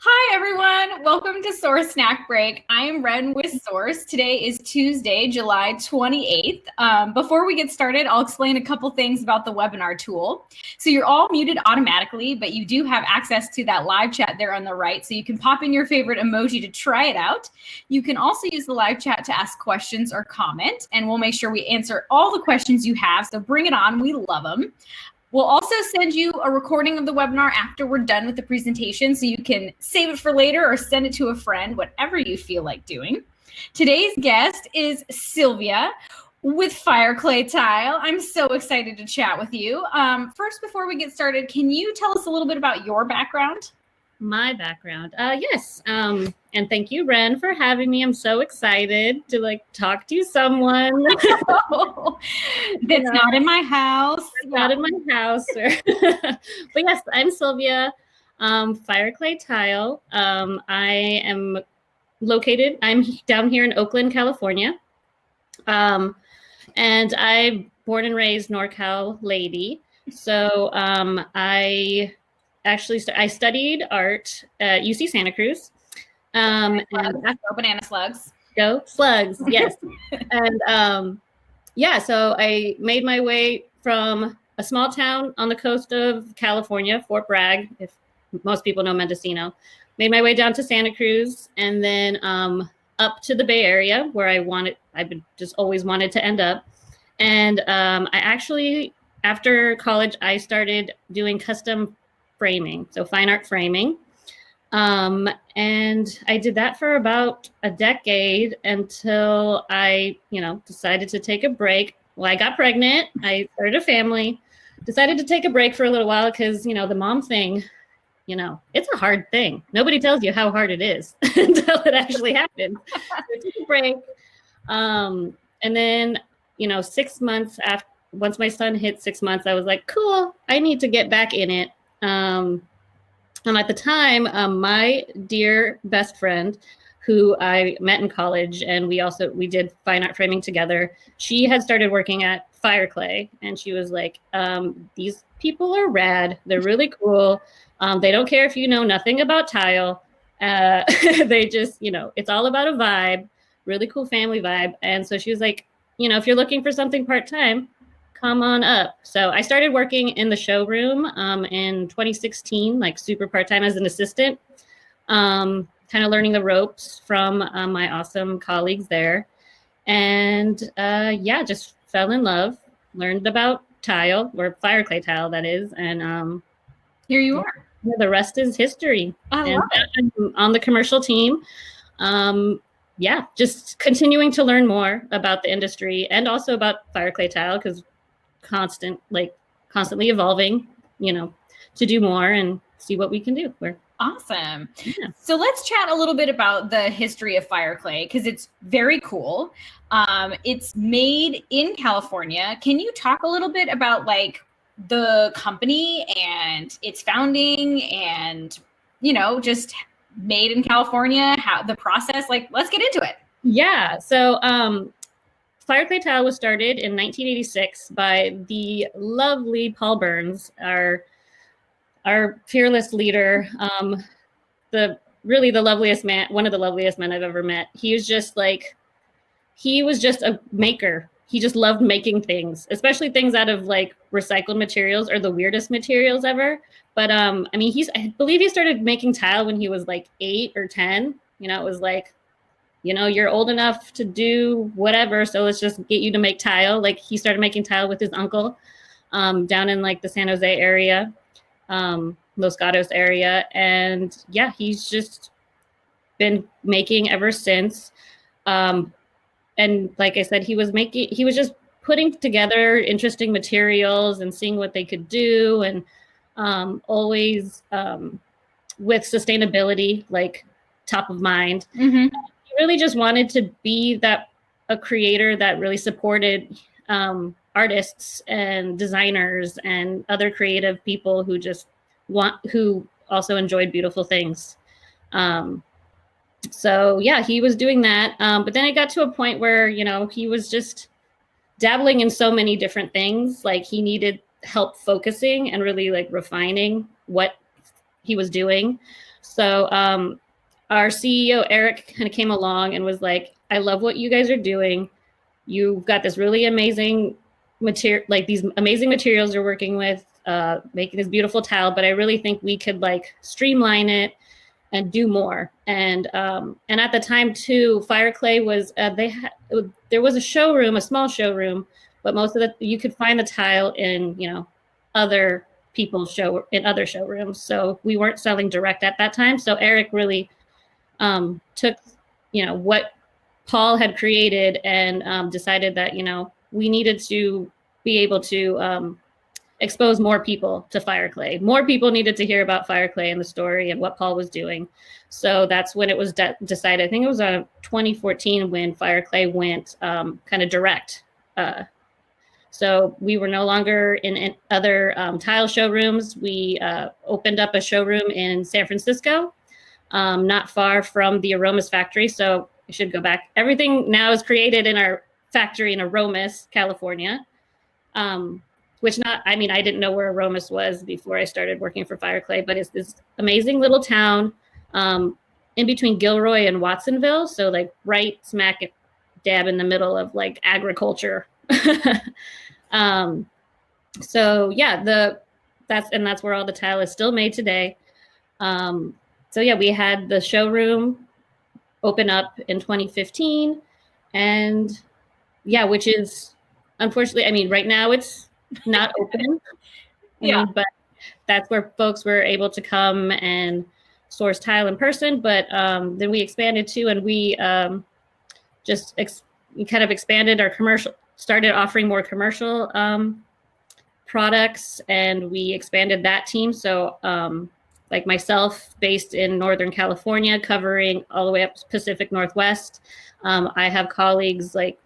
Hi, everyone. Welcome to Source Snack Break. I am Ren with Source. Today is Tuesday, July 28th. Before we get started, I'll explain a couple things about the webinar tool. So you're all muted automatically, but you do have access to that live chat there on the right. So you can pop in your favorite emoji to try it out. You can also use the live chat to ask questions or comment, and we'll make sure we answer all the questions you have. So bring it on. We love them. We'll also send you a recording of the webinar after we're done with the presentation, so you can save it for later or send it to a friend, whatever you feel like doing. Today's guest is Sylvia with Fireclay Tile. I'm so excited to chat with you. First, before we get started, can you tell us a little bit about your background? My background. Yes. And thank you, Ren, for having me. I'm so excited to talk to someone. That's not in my house. Not in my house. But yes, I'm Sylvia, Fireclay Tile. I'm down here in Oakland, California. And I'm born and raised NorCal lady. So I studied art at UC Santa Cruz. And go banana slugs. Go slugs, yes. And so I made my way from a small town on the coast of California, Fort Bragg, if most people know Mendocino. Made my way down to Santa Cruz, and then up to the Bay Area, where I've just always wanted to end up. And I actually, after college, I started doing custom framing, so fine art framing. And I did that for about a decade until I, decided to take a break. Well, I got pregnant, I started a family, decided to take a break for a little while because, the mom thing, it's a hard thing. Nobody tells you how hard it is until it actually happens. So I took a break. And then, 6 months after, once my son hit 6 months, I was like, cool, I need to get back in it. And at the time, my dear best friend, who I met in college, and we did fine art framing together, she had started working at Fireclay, and she was like, these people are rad. They're really cool. They don't care if you know nothing about tile. They just, it's all about a vibe, really cool family vibe. And so she was like, if you're looking for something part-time, come on up. So I started working in the showroom in 2016, super part-time as an assistant, kind of learning the ropes from my awesome colleagues there. And just fell in love, learned about tile, or Fireclay Tile, that is. And here you are. The rest is history. I love it. I'm on the commercial team. Just continuing to learn more about the industry and also about Fireclay Tile, because constantly evolving, to do more and see what we can do. Awesome. Yeah. So let's chat a little bit about the history of Fireclay, because it's very cool. It's made in California. Can you talk a little bit about the company and its founding and, just made in California, how the process, let's get into it. Yeah. So, Fireclay Tile was started in 1986 by the lovely Paul Burns, our fearless leader, the loveliest man, one of the loveliest men I've ever met. He was just a maker. He just loved making things, especially things out of recycled materials or the weirdest materials ever. But I believe he started making tile when he was 8 or 10. It was you're old enough to do whatever, so let's just get you to make tile. He started making tile with his uncle down in the San Jose area, Los Gatos area. And yeah, he's just been making ever since. And like I said, he was just putting together interesting materials and seeing what they could do, and always with sustainability top of mind. Mm-hmm. Really just wanted to be a creator that really supported artists and designers and other creative people who also enjoyed beautiful things. So yeah, he was doing that. But then it got to a point where, he was just dabbling in so many different things. He needed help focusing and really refining what he was doing. So our CEO, Eric, kind of came along and was like, I love what you guys are doing. You've got this really amazing material, like these amazing materials you're working with, making this beautiful tile, but I really think we could like streamline it and do more. And at the time too, Fireclay was there was a showroom, a small showroom, but most of you could find the tile in other people's in other showrooms. So we weren't selling direct at that time. So Eric really took what Paul had created and decided that we needed to be able to expose more people to Fireclay. More people needed to hear about Fireclay and the story and what Paul was doing. So that's when it was decided. I think it was 2014 when Fireclay went kind of direct. So we were no longer in other tile showrooms. We opened up a showroom in San Francisco, not far from the Aromas factory. So I should go back. Everything now is created in our factory in Aromas, California. I didn't know where Aromas was before I started working for Fireclay, but it's this amazing little town in between Gilroy and Watsonville. So like right smack dab in the middle of like agriculture. So yeah, that's where all the tile is still made today. So yeah, we had the showroom open up in 2015, and yeah, which is unfortunately, right now it's not open. But that's where folks were able to come and source tile in person. But then we expanded too, and we we kind of expanded our commercial, started offering more commercial products, and we expanded that team. So like myself, based in Northern California, covering all the way up to Pacific Northwest. I have colleagues like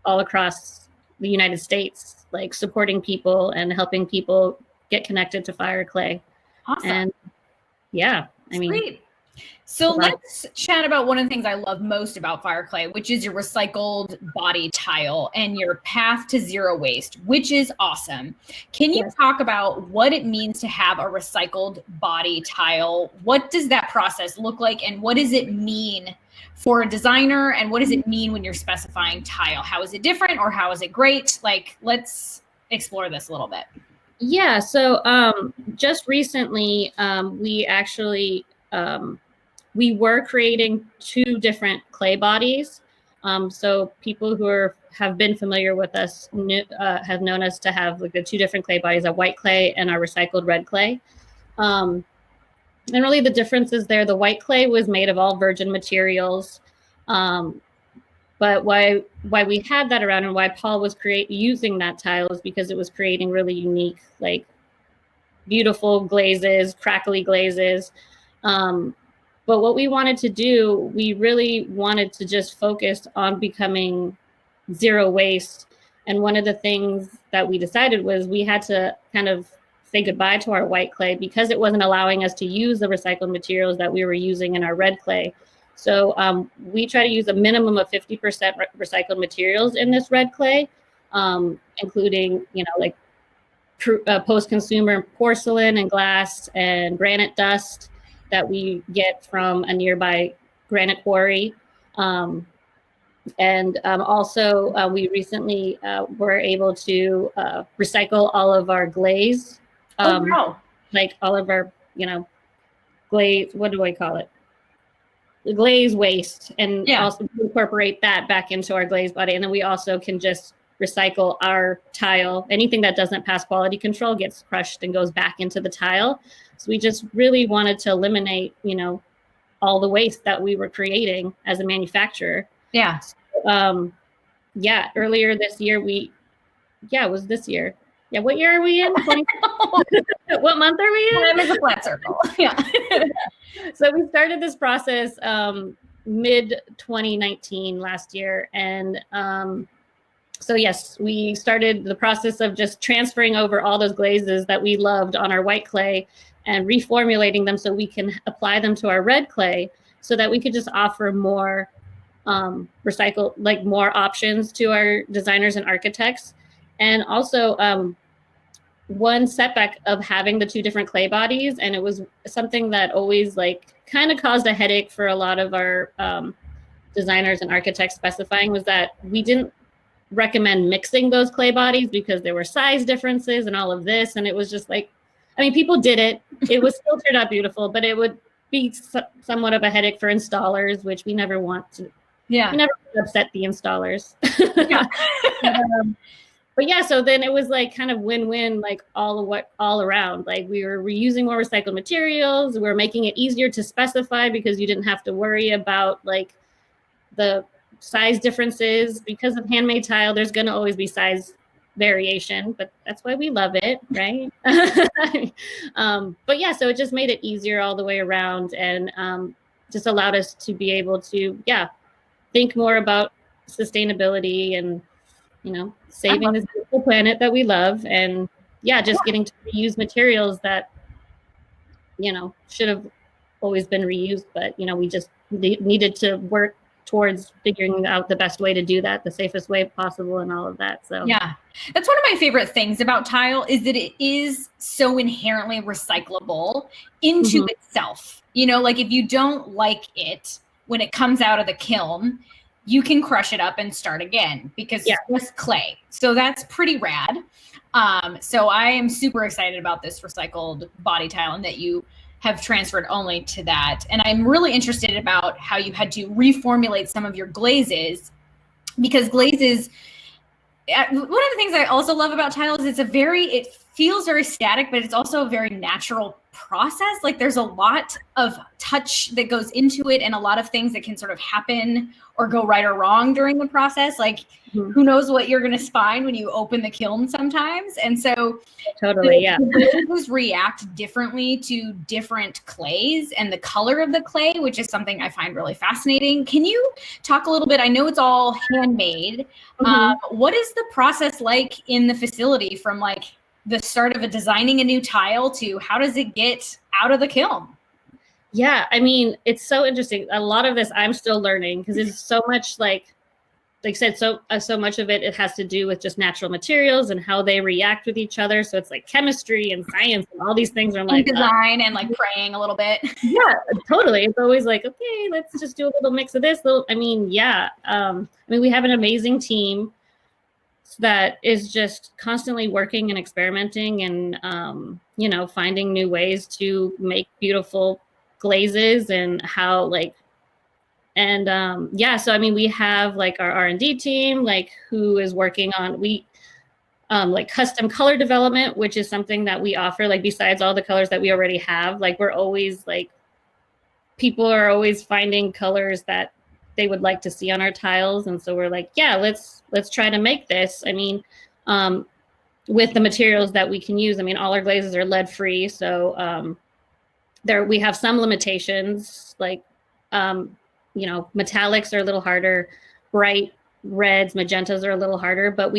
all across the United States, like supporting people and helping people get connected to Fireclay. Awesome. And yeah, Great. So let's chat about one of the things I love most about Fireclay, which is your recycled body tile and your path to zero waste, which is awesome. Can you talk about what it means to have a recycled body tile? What does that process look like, and what does it mean for a designer, and what does it mean when you're specifying tile? How is it different, or how is it great? Like, let's explore this a little bit. Yeah, so just recently, we actually we were creating 2 different clay bodies. So people who have been familiar with us have known us to have like the 2 different clay bodies, a white clay and our recycled red clay. And really the difference is there, the white clay was made of all virgin materials. But why we had that around and why Paul was using that tile is because it was creating really unique, like beautiful glazes, crackly glazes. But what we wanted to do, we really wanted to just focus on becoming zero waste. And one of the things that we decided was we had to kind of say goodbye to our white clay because it wasn't allowing us to use the recycled materials that we were using in our red clay. So we try to use a minimum of 50% recycled materials in this red clay, including, like post-consumer porcelain and glass and granite dust that we get from a nearby granite quarry. Also, we recently were able to recycle all of our glaze. Wow. Like all of our, glaze, what do I call it? The glaze waste, and also incorporate that back into our glaze body. And then we also can just recycle our tile. Anything that doesn't pass quality control gets crushed and goes back into the tile. So we just really wanted to eliminate, all the waste that we were creating as a manufacturer. Yeah. So, earlier this year, it was this year. Yeah, what year are we in? What month are we in? Time is a flat circle. Yeah. So we started this process mid 2019 last year. And so yes, we started the process of just transferring over all those glazes that we loved on our white clay and reformulating them so we can apply them to our red clay so that we could just offer more recycle, like more options to our designers and architects. And also one setback of having the two different clay bodies, and it was something that always like kind of caused a headache for a lot of our designers and architects specifying, was that we didn't recommend mixing those clay bodies because there were size differences and all of this, and it was just like, I mean, people did it, it was still turned out beautiful, but it would be somewhat of a headache for installers, which we never want to. Yeah, we never upset the installers. Yeah. But yeah, so then it was like kind of win-win, like all around. Like we were reusing more recycled materials. We were making it easier to specify because you didn't have to worry about like the size differences. Because of handmade tile, there's going to always be size variation, but that's why we love it, right? But yeah, so it just made it easier all the way around, and just allowed us to be able to, think more about sustainability and, you know, saving this beautiful planet that we love, and just getting to reuse materials that, you know, should have always been reused, but, you know, we just needed to work towards figuring out the best way to do that, the safest way possible, and all of that. So yeah, that's one of my favorite things about tile, is that it is so inherently recyclable into itself. You know, like if you don't like it when it comes out of the kiln, you can crush it up and start again because it's just clay. So that's pretty rad. So I am super excited about this recycled body tile, and that you have transferred only to that. And I'm really interested about how you had to reformulate some of your glazes, because glazes, one of the things I also love about tile is it feels very static, but it's also a very natural process. Like there's a lot of touch that goes into it, and a lot of things that can sort of happen or go right or wrong during the process. Like who knows what you're going to find when you open the kiln sometimes. And so the glazes react differently to different clays and the color of the clay, which is something I find really fascinating. Can you talk a little bit? I know it's all handmade. What is the process like in the facility, from like the start of designing a new tile to how does it get out of the kiln? Yeah, I mean, it's so interesting. A lot of this I'm still learning, because it's so much like I said, so much of it has to do with just natural materials and how they react with each other. So it's like chemistry and science and all these things are like design and like praying a little bit. Yeah, totally. It's always like, okay, let's just do a little mix of this. I mean, we have an amazing team that is just constantly working and experimenting and, you know, finding new ways to make beautiful glazes, and how so I mean, we have like our R&D team, like who is working on like custom color development, which is something that we offer, like besides all the colors that we already have. Like we're always like, people are always finding colors that they would like to see on our tiles, and so we're like, let's try to make this. I mean, with the materials that we can use. I mean, all our glazes are lead free, so we have some limitations, like you know, metallics are a little harder, bright reds, magentas are a little harder, but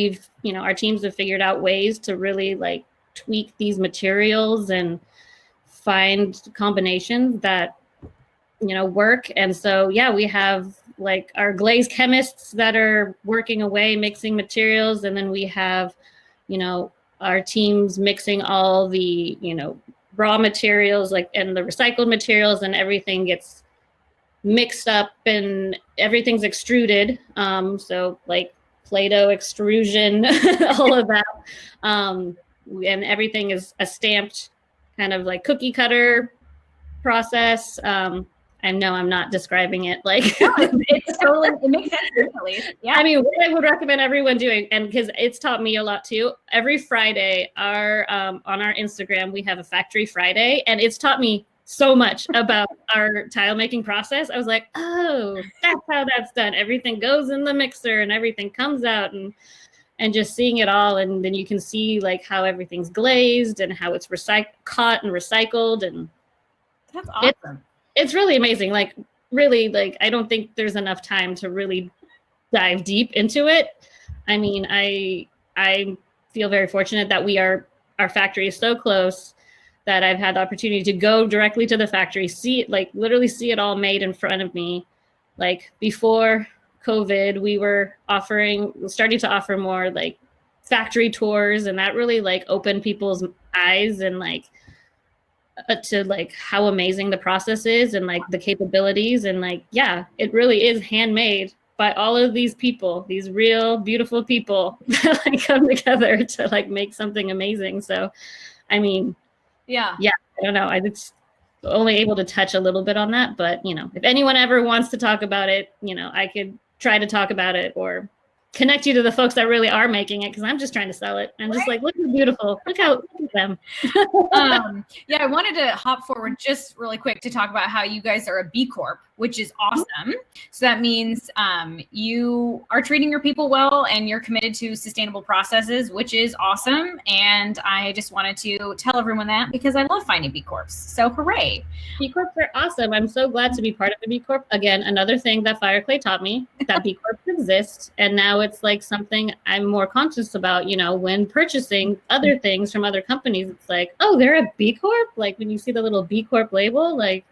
our teams have figured out ways to really like tweak these materials and find combinations that, you know, work. And so we have like our glaze chemists that are working away mixing materials, and then we have, you know, our teams mixing all the, you know, raw materials, like, and the recycled materials, and everything gets mixed up and everything's extruded. So like Play-Doh extrusion, all of that. And everything is a stamped kind of like cookie cutter process. I know I'm not describing it like it's totally, it makes sense totally. Yeah. I mean, what I would recommend everyone doing, and because it's taught me a lot too, every Friday, on our Instagram, we have a Factory Friday, and it's taught me so much about our tile making process. I was like, oh, that's how that's done. Everything goes in the mixer and everything comes out, and just seeing it all. And then you can see like how everything's glazed and how it's caught and recycled. And that's awesome. It's really amazing. Like really, like, I don't think there's enough time to really dive deep into it. I mean, I feel very fortunate that our factory is so close that I've had the opportunity to go directly to the factory, see it, like literally see it all made in front of me. Like before COVID, we were starting to offer more like factory tours, and that really like opened people's eyes and like to like how amazing the process is and like the capabilities, and like, yeah, it really is handmade by all of these people, these real beautiful people that like come together to like make something amazing. So I mean, yeah, I don't know, I was only able to touch a little bit on that, but you know, if anyone ever wants to talk about it, you know, I could try to talk about it or connect you to the folks that really are making it, because I'm just trying to sell it. I'm just like, look how beautiful, look at them. Yeah, I wanted to hop forward just really quick to talk about how you guys are a B Corp, which is awesome. So that means you are treating your people well and you're committed to sustainable processes, which is awesome. And I just wanted to tell everyone that because I love finding B Corps. So hooray. B Corps are awesome. I'm so glad to be part of a B Corp. Again, another thing that Fireclay taught me, that B Corps exist. And now it's like something I'm more conscious about, you know, when purchasing other things from other companies. It's like, oh, they're a B Corp? Like when you see the little B Corp label, like,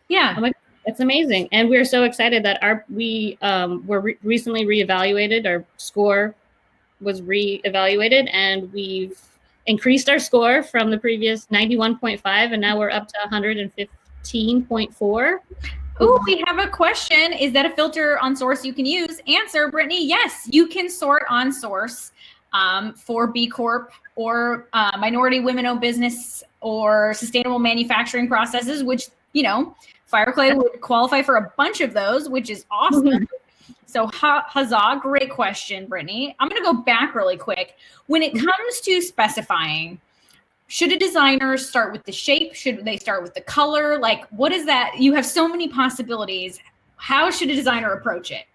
yeah. Oh my God, it's amazing. And we're so excited that we were recently reevaluated. Our score was reevaluated, and we've increased our score from the previous 91.5, and now we're up to 115.4. Oh, we have a question. Is that a filter on Source you can use? Answer, Brittany, yes, you can sort on Source for B Corp or minority women-owned business or sustainable manufacturing processes, which, you know, Fireclay would qualify for a bunch of those, which is awesome. So huzzah, great question, Brittany. I'm going to go back really quick. When it comes to specifying, should a designer start with the shape? Should they start with the color? Like, what is that? You have so many possibilities. How should a designer approach it?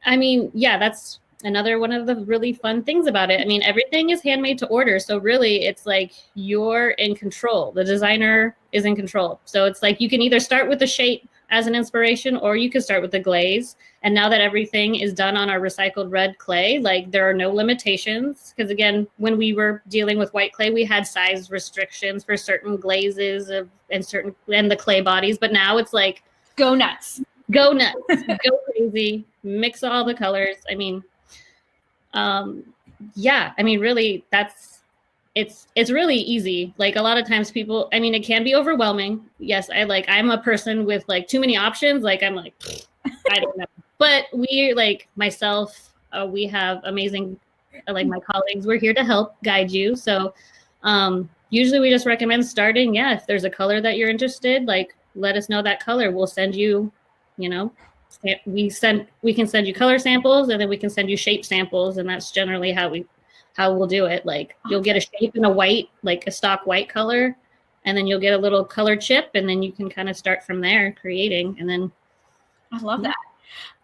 I mean, yeah, that's another one of the really fun things about it. I mean, everything is handmade to order. So really, it's like you're in control. The designer is in control. So it's like you can either start with the shape as an inspiration, or you can start with the glaze. And now that everything is done on our recycled red clay, like there are no limitations. Because again, when we were dealing with white clay, we had size restrictions for certain glazes and the clay bodies. But now it's like, go nuts, go crazy, mix all the colors. I mean, yeah, I mean, really, it's really easy. Like a lot of times people, I mean, it can be overwhelming. Yes, I'm a person with like too many options. Like I'm like, I don't know. But we, like myself, we have amazing, like my colleagues, we're here to help guide you. So usually we just recommend starting. Yeah, if there's a color that you're interested, like let us know that color. We'll send you, you know, we can send you color samples, and then we can send you shape samples. And that's generally how we'll do it. Like you'll get a shape in a white, like a stock white color, and then you'll get a little color chip, and then you can kind of start from there creating. And then I love that.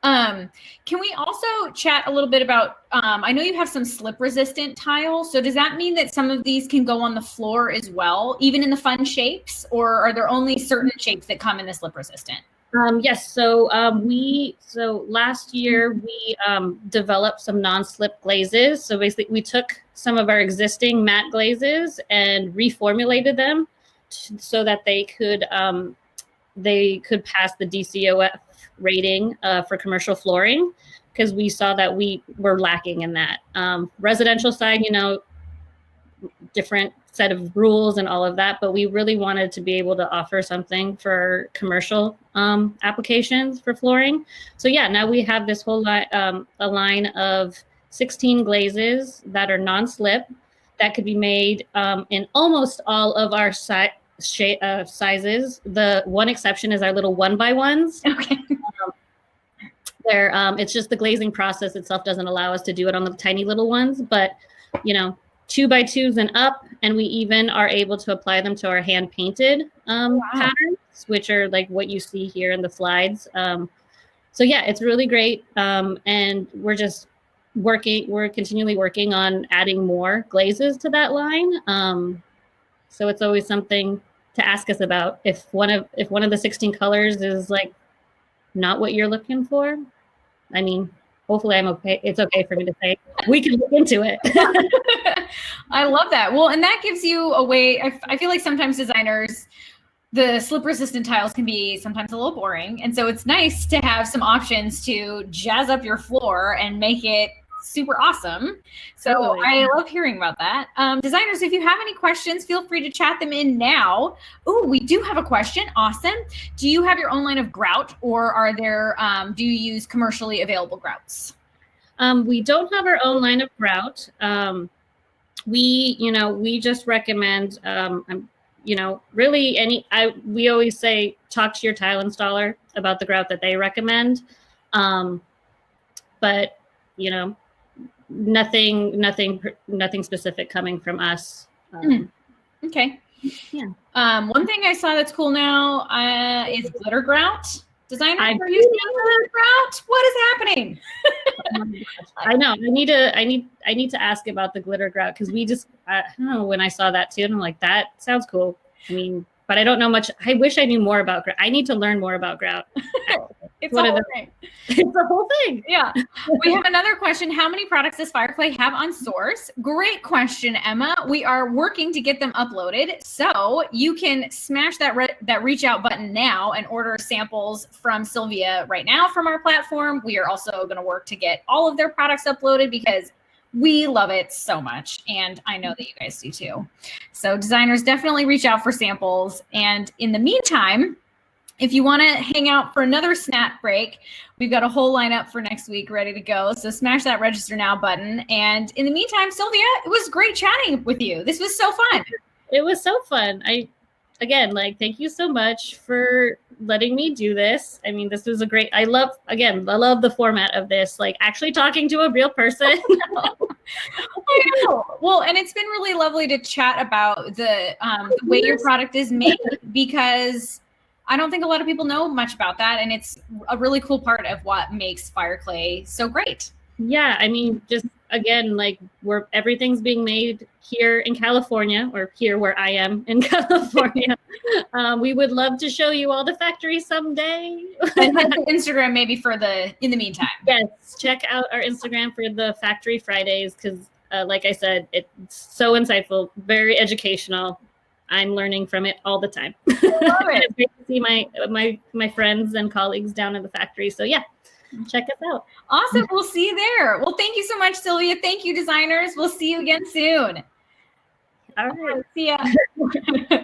Can we also chat a little bit about, I know you have some slip resistant tiles. So does that mean that some of these can go on the floor as well, even in the fun shapes, or are there only certain shapes that come in the slip resistant? Yes. So last year we developed some non-slip glazes. So basically we took some of our existing matte glazes and reformulated them so that they could pass the DCOF rating for commercial flooring, because we saw that we were lacking in that. Residential side, you know, different set of rules and all of that, but we really wanted to be able to offer something for commercial applications for flooring. So yeah, now we have this whole a line of 16 glazes that are non-slip that could be made in almost all of our sizes. The one exception is our little 1x1s. Okay. It's just the glazing process itself doesn't allow us to do it on the tiny little ones, but you know, 2x2s and up, and we even are able to apply them to our hand painted patterns, which are like what you see here in the slides. So yeah, it's really great. And we're continually working on adding more glazes to that line. So it's always something to ask us about. If one of the 16 colors is like not what you're looking for, I mean, hopefully I'm okay. It's okay for me to say we can look into it. I love that. Well, and that gives you a way. I feel like sometimes designers, the slip resistant tiles can be sometimes a little boring. And so it's nice to have some options to jazz up your floor and make it super awesome. So Totally. I love hearing about that. Designers, if you have any questions, feel free to chat them in now. Oh, we do have a question. Awesome. Do you have your own line of grout, or are there, do you use commercially available grouts? We don't have our own line of grout. We just recommend, really we always say, talk to your tile installer about the grout that they recommend. But, nothing specific coming from us. Okay. Yeah. One thing I saw that's cool now is glitter grout. Designers I are using glitter grout. What is happening? I know. I need to ask about the glitter grout, because I don't know, when I saw that too, and I'm like, that sounds cool. I mean, but I don't know much. I wish I knew more about grout. I need to learn more about grout. It's a whole thing. It's a whole thing. Yeah. We have another question. How many products does Fireclay have on Source? Great question, Emma. We are working to get them uploaded. So you can smash that reach out button now and order samples from Sylvia right now from our platform. We are also going to work to get all of their products uploaded because we love it so much. And I know that you guys do too. So designers, definitely reach out for samples. And in the meantime, if you want to hang out for another snack break, we've got a whole lineup for next week ready to go. So smash that register now button. And in the meantime, Sylvia, it was great chatting with you. This was so fun. It was so fun. Thank you so much for letting me do this. I mean, this was I love the format of this, like actually talking to a real person. I know. Well, and it's been really lovely to chat about the way your product is made, because I don't think a lot of people know much about that. And it's a really cool part of what makes Fireclay so great. Yeah. I mean, just again, everything's being made here in California, or here where I am in California. We would love to show you all the factories someday. And Instagram maybe in the meantime. Yes. Check out our Instagram for the Factory Fridays, because like I said, it's so insightful, very educational. I'm learning from it all the time. Love it. It's great to see my friends and colleagues down in the factory. So yeah, check us out. Awesome. We'll see you there. Well, thank you so much, Sylvia. Thank you, designers. We'll see you again soon. All right. See ya.